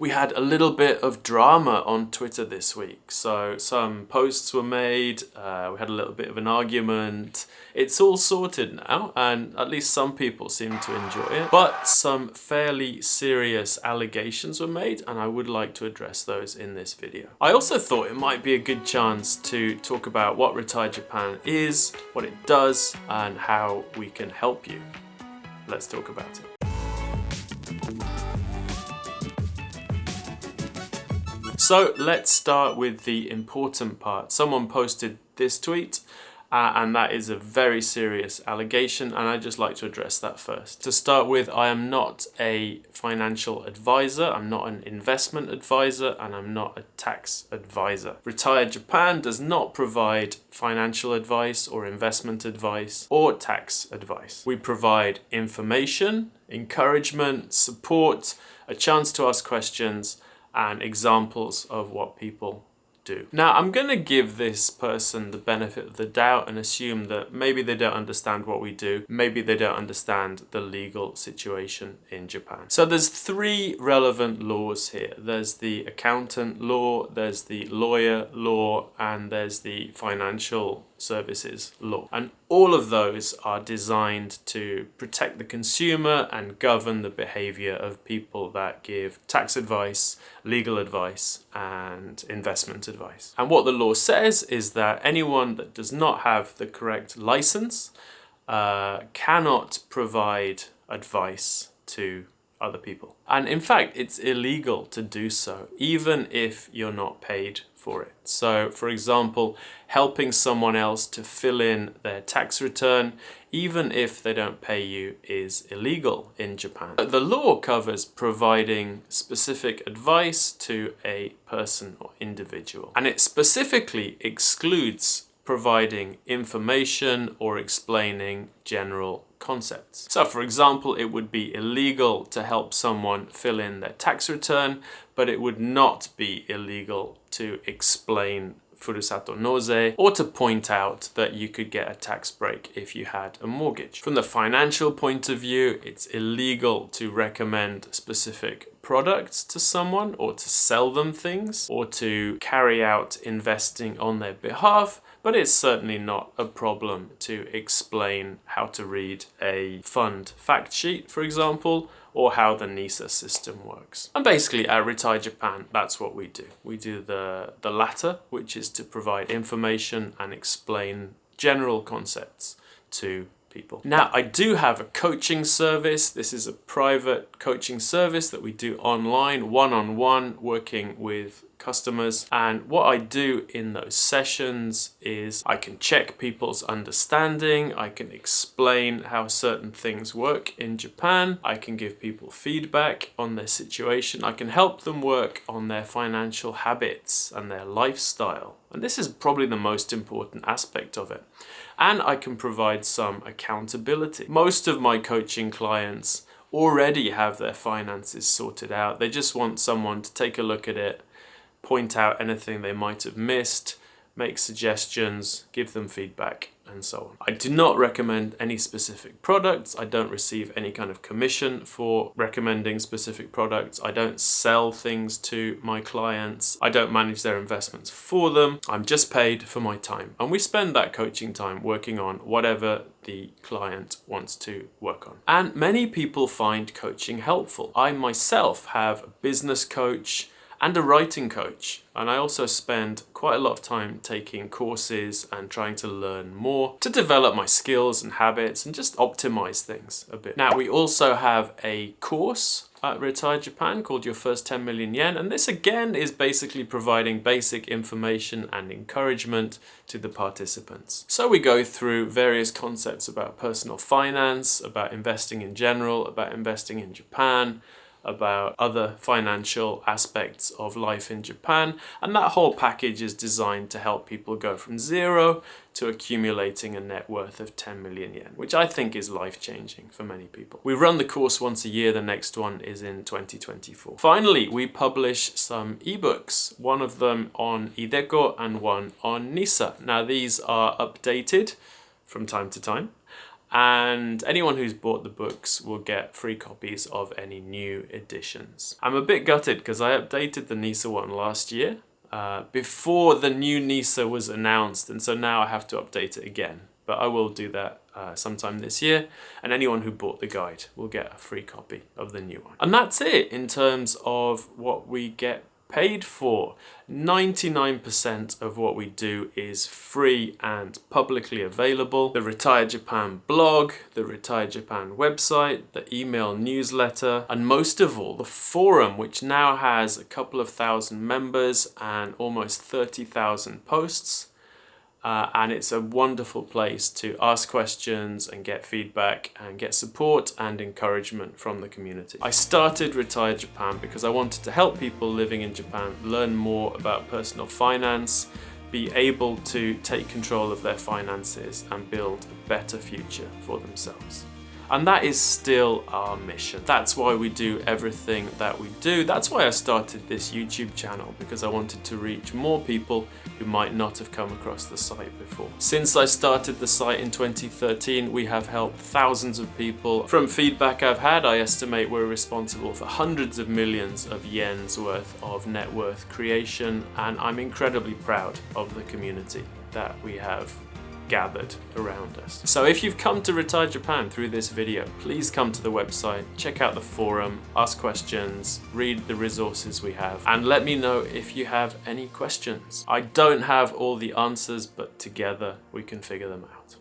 We had a little bit of drama on Twitter this week. So some posts were made, we had a little bit of an argument. It's all sorted now, and at least some people seem to enjoy it. But some fairly serious allegations were made, and I would like to address those in this video. I also thought it might be a good chance to talk about what Retire Japan is, what it does, and how we can help you. Let's talk about it. So let's start with the important part. Someone posted this tweet, and that is a very serious allegation, and I'd just like to address that first. To start with, I am not a financial advisor, I'm not an investment advisor, and I'm not a tax advisor. Retire Japan does not provide financial advice or investment advice or tax advice. We provide information, encouragement, support, a chance to ask questions, and examples of what people do. Now, I'm going to give this person the benefit of the doubt and assume that maybe they don't understand what we do, maybe they don't understand the legal situation in Japan. So there's three relevant laws here. There's the accountant law, there's the lawyer law, and there's the financial services law. And all of those are designed to protect the consumer and govern the behavior of people that give tax advice, legal advice, and investment advice. And what the law says is that anyone that does not have the correct license cannot provide advice to other people. And in fact, it's illegal to do so, even if you're not paid for it. So, for example, helping someone else to fill in their tax return, even if they don't pay you, is illegal in Japan. The law covers providing specific advice to a person or individual, and it specifically excludes providing information or explaining general concepts. So for example, it would be illegal to help someone fill in their tax return, but it would not be illegal to explain Furusato Nose or to point out that you could get a tax break if you had a mortgage. From the financial point of view, it's illegal to recommend specific products to someone or to sell them things or to carry out investing on their behalf, but it's certainly not a problem to explain how to read a fund fact sheet, for example, or how the NISA system works. And basically at Retire Japan, that's what we do. We do the latter, which is to provide information and explain general concepts to people. Now, I do have a coaching service. This is a private coaching service that we do online, one-on-one, working with customers. And what I do in those sessions is I can check people's understanding, I can explain how certain things work in Japan, I can give people feedback on their situation, I can help them work on their financial habits and their lifestyle. And this is probably the most important aspect of it. And I can provide some accountability. Most of my coaching clients already have their finances sorted out. They just want someone to take a look at it, point out anything they might have missed, make suggestions, give them feedback, and so on. I do not recommend any specific products. I don't receive any kind of commission for recommending specific products. I don't sell things to my clients. I don't manage their investments for them. I'm just paid for my time. And we spend that coaching time working on whatever the client wants to work on. And many people find coaching helpful. I myself have a business coach and a writing coach. And I also spend quite a lot of time taking courses and trying to learn more to develop my skills and habits and just optimize things a bit. Now, we also have a course at Retire Japan called Your First 10 Million Yen. And this again is basically providing basic information and encouragement to the participants. So we go through various concepts about personal finance, about investing in general, about investing in Japan, about other financial aspects of life in Japan, and that whole package is designed to help people go from zero to accumulating a net worth of 10 million yen, which I think is life-changing for many people. We run the course once a year, the next one is in 2024. Finally, we publish some ebooks, one of them on iDeCo and one on NISA. Now these are updated from time to time, and anyone who's bought the books will get free copies of any new editions. I'm a bit gutted because I updated the NISA one last year before the new NISA was announced, and so now I have to update it again. But I will do that sometime this year, and anyone who bought the guide will get a free copy of the new one. And that's it in terms of what we get paid for. 99% of what we do is free and publicly available. The Retire Japan blog, the Retire Japan website, the email newsletter, and most of all, the forum, which now has a couple of thousand members and almost 30,000 posts. And it's a wonderful place to ask questions and get feedback and get support and encouragement from the community. I started Retire Japan because I wanted to help people living in Japan learn more about personal finance, be able to take control of their finances and build a better future for themselves. And that is still our mission. That's why we do everything that we do. That's why I started this YouTube channel, because I wanted to reach more people who might not have come across the site before. Since I started the site in 2013, we have helped thousands of people. From feedback I've had, I estimate we're responsible for hundreds of millions of yen's worth of net worth creation, and I'm incredibly proud of the community that we have gathered around us. So if you've come to Retire Japan through this video, please come to the website, check out the forum, ask questions, read the resources we have, and let me know if you have any questions. I don't have all the answers, but together we can figure them out.